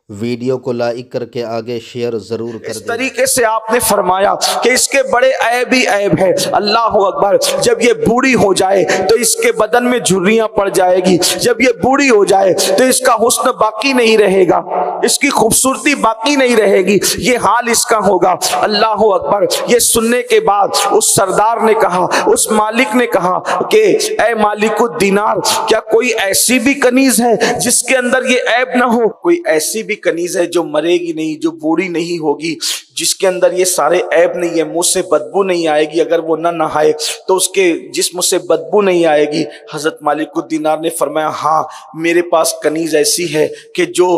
Video کو like کر کے آگے شیئر ضرور کر دیں۔ اس طریقے سے آپ نے فرمایا کہ اس کے بڑے عیب ہی عیب ہے۔ اللہ اکبر، جب یہ بوڑھی ہو جائے تو اس کے بدن میں جھریاں پڑ جائے گی، جب یہ بوڑھی ہو جائے تو اس کا حسن باقی نہیں رہے گا، اس کی خوبصورتی باقی نہیں رہے گی، یہ حال اس کا ہوگا۔ اللہ اکبر، یہ سننے کے بعد اس سردار نے کہا، اس مالک نے کہا کہ اے مالک الدینار، کیا کوئی ایسی بھی کنیز ہے جس کے اندر یہ عیب نہ ہو؟ کوئی ایسی بھی کنیز ہے جو مرے گی نہیں، جو بوڑھی نہیں ہوگی، جس کے اندر یہ سارے عیب نہیں ہے، منہ سے بدبو نہیں آئے گی، اگر وہ نہ نہائے تو اس کے جسم سے بدبو نہیں آئے گی؟ حضرت مالک الدینار نے فرمایا ہاں، میرے پاس کنیز ایسی ہے کہ جو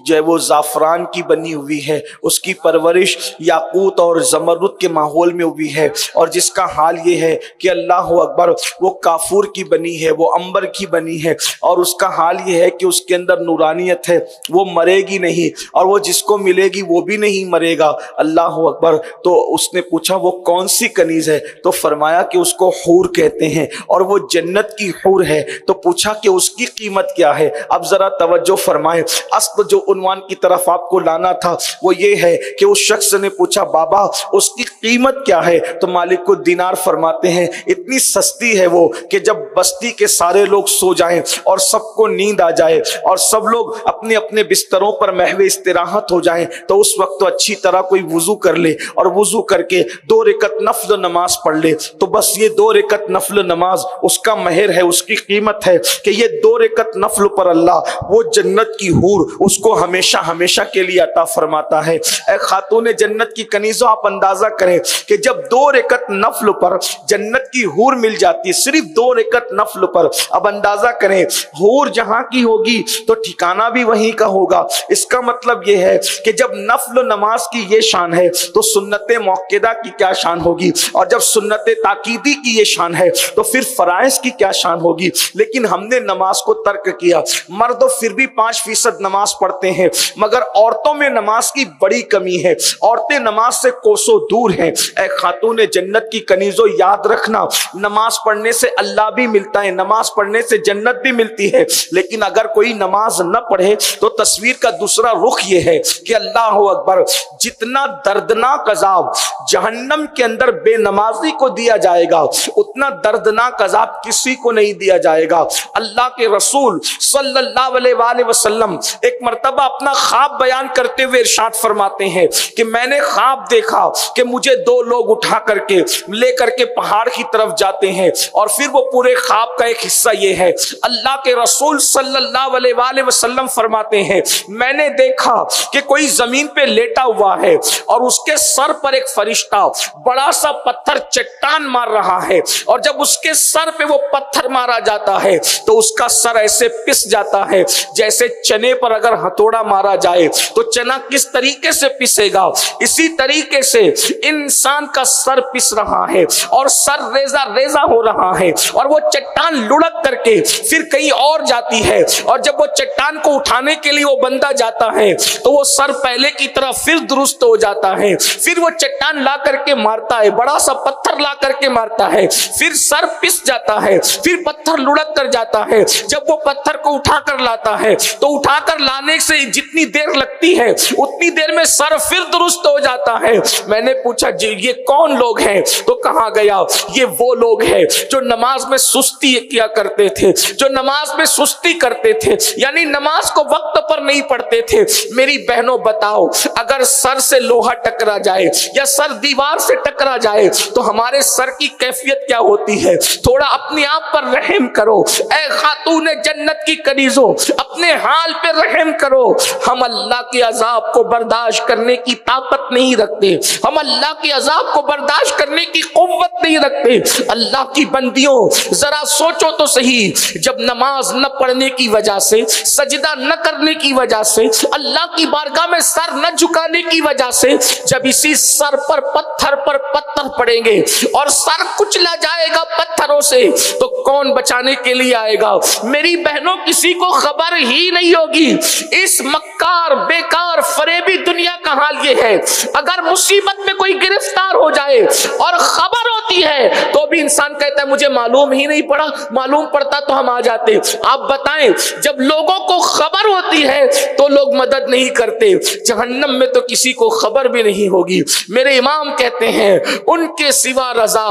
ہے وہ زعفران کی بنی ہوئی ہے، اس کی پرورش یاقوت اور زمرد کے ماحول میں ہوئی ہے، اور جس کا حال یہ ہے کہ اللہ اکبر وہ کافور کی بنی ہے، وہ عنبر کی بنی ہے، اور اس کا حال یہ ہے کہ اس کے اندر نورانیت ہے، وہ مرے گی نہیں، اور وہ جس کو ملے گی وہ بھی نہیں مرے گا۔ اللہ اکبر۔ تو اس نے پوچھا وہ کون سی کنیز ہے؟ تو فرمایا کہ اس کو حور کہتے ہیں، اور وہ جنت کی حور ہے۔ تو پوچھا کہ اس کی قیمت کیا ہے؟ اب ذرا توجہ فرمائیں، اصل جو عنوان کی طرف آپ کو لانا تھا وہ یہ ہے کہ اس شخص نے پوچھا بابا اس کی قیمت کیا ہے؟ تو مالک الدینار فرماتے ہیں اتنی سستی ہے وہ کہ جب بستی کے سارے لوگ سو جائیں اور سب کو نیند آ جائے اور سب لوگ اپنے اپنے بستروں پر محو استراحت ہو جائیں تو اس وقت تو اچھی طرح کوئی وضو کر لے اور وضو کر کے 2 رکعت نفل نماز پڑھ لے، تو بس یہ 2 رکعت نفل نماز اس کا مہر ہے، اس کی قیمت ہے کہ یہ 2 رکعت نفل پر اللہ وہ جنت کی حور اس کو ہمیشہ ہمیشہ کے لیے عطا فرماتا ہے۔ اے خاتون جنت کی کنیزوں، آپ اندازہ کریں کہ جب 2 رکعت نفل پر جنت کی حور مل جاتی ہے، صرف 2 رکعت نفل پر، اب اندازہ کریں حور جہاں کی ہوگی تو ٹھکانہ بھی وہیں کا ہوگا۔ اس کا مطلب یہ ہے کہ جب نفل نماز کی یہ شان ہے تو سنت موقدہ کی کیا شان ہوگی، اور جب سنت تاکیدی کی یہ شان ہے تو پھر فرائض کی کیا شان ہوگی۔ لیکن ہم نے نماز کو ترک کیا، مرد پھر بھی 5% نماز پڑھتے ہیں، مگر عورتوں میں نماز کی بڑی کمی ہے، عورتیں نماز سے کوسوں دور ہیں۔ اے خاتون جنت کی کنیزوں، یاد رکھنا نماز پڑھنے سے اللہ بھی ملتا ہے، نماز پڑھنے سے جنت بھی ملتی ہے، لیکن اگر کوئی نماز نہ پڑھے تو تصویر کا دوسرا رخ یہ ہے کہ اللہ اکبر جتنا دردناک عذاب جہنم کے اندر بے نمازی کو دیا جائے گا اتنا دردناک عذاب کسی کو نہیں دیا جائے گا۔ اللہ کے رسول صلی اللہ علیہ وآلہ وسلم ایک مرتبہ اپنا خواب بیان کرتے ہوئے ارشاد فرماتے ہیں کہ میں نے خواب دیکھا کہ مجھے 2 لوگ اٹھا کر کے لے کر کے پہاڑ کی طرف جاتے ہیں، اور پھر وہ پورے خواب کا ایک حصہ یہ ہے، اللہ کے رسول صلی اللہ علیہ وآلہ وسلم فرماتے ہیں میں نے دیکھا کہ کوئی زمین پہ لیٹا ہوا ہے اور اس کے سر پر ایک فرشتہ بڑا سا پتھر چٹان مار رہا ہے، اور جب اس کے سر پہ وہ پتھر مارا جاتا ہے تو اس کا سر ایسے پس جاتا ہے جیسے چنے پر اگر ہتھوڑا مارا جائے تو چنا کس طریقے سے پسے گا، اسی طریقے سے انسان کا سر پس رہا ہے اور سر ریزہ ریزہ ہو رہا ہے، اور وہ چٹان لڑک کر کے پھر کہیں اور جاتی ہے، اور جب وہ چٹان کو اٹھانے کے لیے وہ بندہ جاتا ہے تو وہ سر پہلے کی طرح پھر درست ہو جاتا ہے، پھر وہ چٹان لا کر کے مارتا ہے، بڑا سا پتھر لا کر کے مارتا ہے، پھر سر پس جاتا ہے، پھر پتھر لڑک کر جاتا ہے، جب وہ پتھر کو اٹھا کر لاتا ہے تو اٹھا کر لانے سے جتنی دیر لگتی ہے اتنی دیر میں سر پھر درست ہو جاتا ہے۔ میں نے پوچھا جی یہ کون لوگ ہیں؟ تو کہا گیا یہ وہ لوگ ہیں جو نماز میں سستی کیا کرتے تھے، جو نماز میں سستی کرتے تھے، یعنی نماز کو وقت پر نہیں پڑھتے تھے۔ میری بہنوں بتاؤ اگر سر سے لوہا ٹکرا جائے یا سر دیوار سے ٹکرا جائے تو ہمارے سر کی کیفیت کیا ہوتی ہے؟ تھوڑا اپنے آپ پر رحم کرو، اے خاتون جنت کی کنیزوں اپنے حال پہ رحم کرو۔ ہم اللہ کے عذاب کو برداشت کرنے کی طاقت نہیں رکھتے، ہم اللہ کے عذاب کو برداشت کرنے کی قوت نہیں رکھتے۔ اللہ کی بندیوں ذرا سوچو تو صحیح، جب نماز نہ پڑھنے کی وجہ سے، سجدہ نہ کرنے کی وجہ سے، اللہ کی بارگاہ میں سر نہ جھکانے کی وجہ سے جب اسی سر پر پتھر پڑیں گے اور سر کچلا جائے گا پتھروں سے تو کون بچانے کے لیے آئے گا؟ میری بہنوں کسی کو خبر ہی نہیں ہوگی۔ اس مکار بیکار فریبی دنیا کا حال یہ یہ ہے اگر مصیبت میں کوئی گرفتار ہو جائے اور خبر ہوتی ہے تو بھی انسان کہتا ہے مجھے معلوم ہی نہیں پڑا، معلوم پڑتا تو ہم آ جاتے۔ آپ بتائیں جب لوگوں کو خبر ہوتی ہے تو لوگ مدد نہیں کرتے، جہنم میں تو کسی کو خبر بھی نہیں ہوگی۔ میرے امام کہتے ہیں ان کے سوا رضا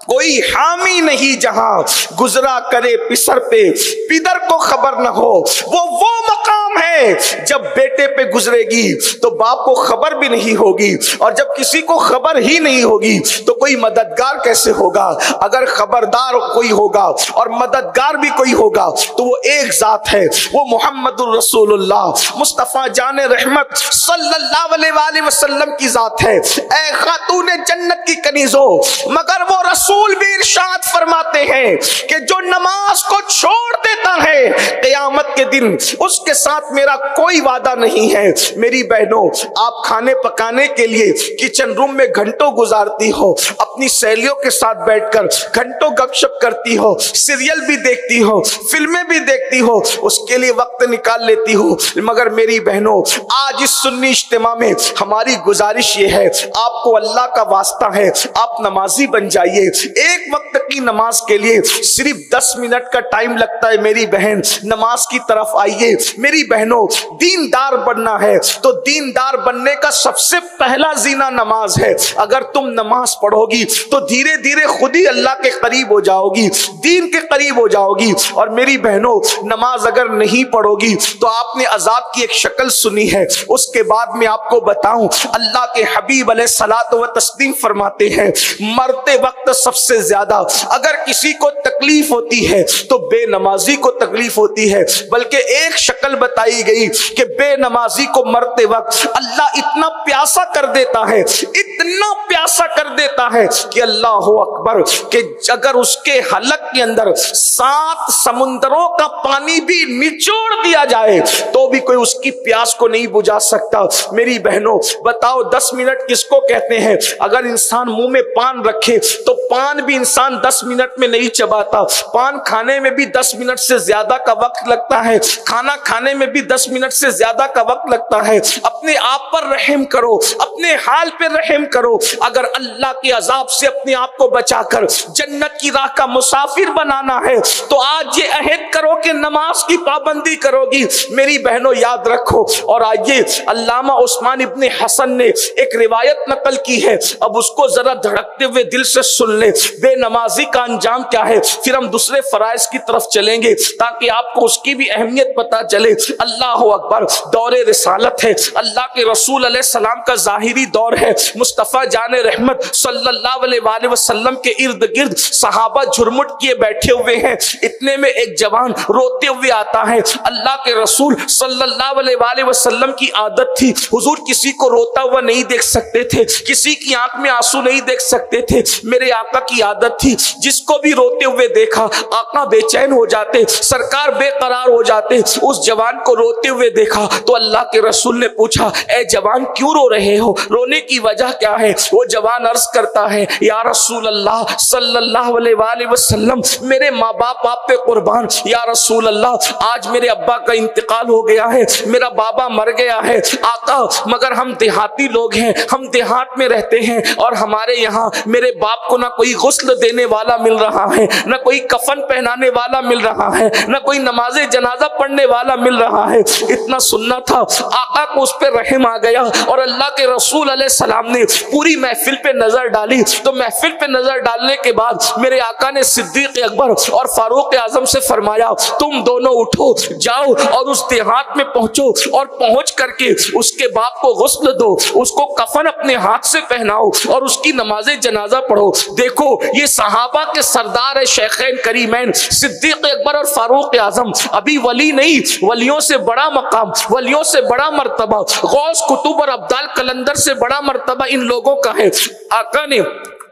کوئی حامی نہیں جہاں گزرا کرے پسر پہ پدر کو خبر نہ ہو۔ وہ مقام ہے جب بیٹے پہ گزرے گی تو باپ کو خبر بھی نہیں ہوگی، اور جب کسی کو خبر ہی نہیں ہوگی تو کوئی مددگار کیسے ہوگا؟ اگر خبردار کوئی ہوگا اور مددگار بھی کوئی ہوگا تو وہ ایک ذات ہے، وہ محمد الرسول اللہ مصطفیٰ جان رحمت صلی اللہ علیہ وآلہ وسلم کی ذات ہے۔ اے خاتون جنت کی کنیزوں، مگر وہ رسول بھی ارشاد فرماتے ہیں کہ جو نماز کو چھوڑ دیتا ہے قیامت کے دن اس کے ساتھ میرا کوئی وعدہ نہیں ہے۔ میری بہنوں، آپ کھانے پکانے کے لیے کچن روم میں گھنٹوں گزارتی ہو، اپنی سہیلیوں کے ساتھ بیٹھ کر گھنٹوں گپ شپ کرتی ہو، سیریل بھی دیکھتی ہو، فلمیں بھی دیکھتی ہو، اس کے لیے وقت نکال لیتی ہو، مگر میری بہنوں آج اس سنی اجتماع میں ہماری گزارش یہ ہے، آپ کو اللہ کا واسطہ ہے آپ نمازی بن جائیے۔ ایک وقت کی نماز کے لیے صرف 10 منٹ کا ٹائم لگتا ہے، میری بہن نماز کی طرف آئیے۔ میری بہنوں دیندار بننا ہے تو دیندار بننے کا سب سے پہلا زینہ نماز ہے۔ اگر تم نماز پڑھو گی تو دھیرے دھیرے خود ہی اللہ کے قریب ہو جاؤ گی، دین کے قریب ہو جاؤ گی۔ اور میری بہنوں نماز اگر نہیں پڑھو گی تو آپ نے عذاب کی ایک شکل سنی ہے، اس کے بعد میں آپ کو بتاؤں اللہ کے حبیب علیہ الصلوۃ والتسلیم فرماتے ہیں مرتے وقت سب سے زیادہ اگر کسی کو تکلیف ہوتی ہے تو بے نمازی کو تکلیف ہوتی ہے، بلکہ ایک شکل بتائی گئی کہ بے نمازی کو مرتے وقت اللہ اتنا پیاسا کر دیتا ہے، اتنا پیاسا کر دیتا ہے کہ اللہ اکبر، کہ اگر اس کے حلق کے اندر 7 سمندروں کا پانی بھی نچوڑ دیا جائے تو بھی کوئی اس کی پیاس کو نہیں بجھا سکتا۔ میری بہنوں بتاؤ 10 منٹ کس کو کہتے ہیں؟ اگر انسان منہ میں پان رکھے تو پان بھی انسان 10 منٹ میں نہیں چباتا، پان کھانے میں بھی 10 منٹ سے زیادہ کا وقت لگتا ہے، کھانا کھانے میں بھی 10 منٹ سے زیادہ کا وقت لگتا ہے۔ اپنے آپ پر رحم کرو، اپنے حال پہ رحم کرو۔ اگر اللہ کے عذاب سے اپنے آپ کو بچا کر جنت کی راہ کا مسافر بنانا ہے تو آج یہ عہد کرو کہ نماز کی پابندی کرو گی۔ میری بہنوں یاد رکھو۔ اور آئیے علامہ عثمان ابن حسن نے ایک روایت نقل کی ہے، اب اس کو ذرا دھڑکتے ہوئے دل سے سن لے۔ بے نمازی کا انجام کیا ہے، پھر ہم دوسرے فرائض کی طرف چلیں گے تاکہ آپ کو اس کی بھی اہمیت پتا چلے۔ اللہ اکبر، دور رسالت ہے، اللہ کے رسول علیہ السلام کا ظاہری دور ہے، مصطفیٰ جان رحمت صلی اللہ علیہ وآلہ وسلم کے ارد گرد صحابہ جھرمٹ کیے بیٹھے ہوئے ہیں۔ اتنے میں ایک جوان روتے ہوئے آتا ہے۔ اللہ کے رسول صلی اللہ علیہ وآلہ وسلم کی عادت تھی، حضور کسی کو روتا ہوا نہیں دیکھ سکتے تھے، کسی کی آنکھ میں آنسو نہیں دیکھ سکتے تھے۔ میرے آقا کی عادت تھی جس کو بھی روتے ہوئے دیکھا آقا بے چین ہو جاتے، سرکار بے قرار ہو جاتے۔ اس جوان کو روتے ہوئے دیکھا تو اللہ کے رسول نے پوچھا اے جوان کیوں رو رہے ہو، رونے کی وجہ کیا ہے؟ وہ جوان عرض کرتا ہے یا رسول اللہ صلی اللہ علیہ وآلہ وسلم میرے ماں باپ آپ پہ قربان، یا رسول اللہ آج میرے ابا کا انتقال ہو گیا ہے، میرا بابا مر گیا ہے آقا، مگر ہم دیہاتی لوگ ہیں، ہم دیہات میں رہتے ہیں اور ہمارے یہاں میرے باپ کو نہ کوئی غسل دینے والا مل رہا ہے، نہ کوئی کفن پہنانے والا مل رہا ہے، نہ کوئی نماز جنازہ پڑھنے والا مل رہا ہے۔ اتنا سننا تھا، آقا کو اس پہ رحم آ گیا اور اللہ کے رسول علیہ السلام نے پوری محفل پہ نظر ڈالی تو محفل پہ نظر ڈالنے کے بعد میرے آقا نے صدیق اکبر اور فاروق اعظم سے فرمایا تم دونوں اٹھو، جاؤ اور اس دیہات میں پہنچو اور پہنچ کر کے اس کے باپ کو غسل دو، اس کو کفن اپنے ہاتھ سے پہناؤ اور اس کی نماز جنازہ پڑھو۔ دیکھو یہ صحابہ کے سردار ہے، شیخین کریمین صدیق اکبر اور فاروق اعظم، ابھی ولی نہیں، ولیوں سے بڑا مقام، ولیوں سے بڑا مرتبہ، غوث قطب اور ابدال قلندر سے بڑا مرتبہ ان لوگوں کا ہے۔ آقا نے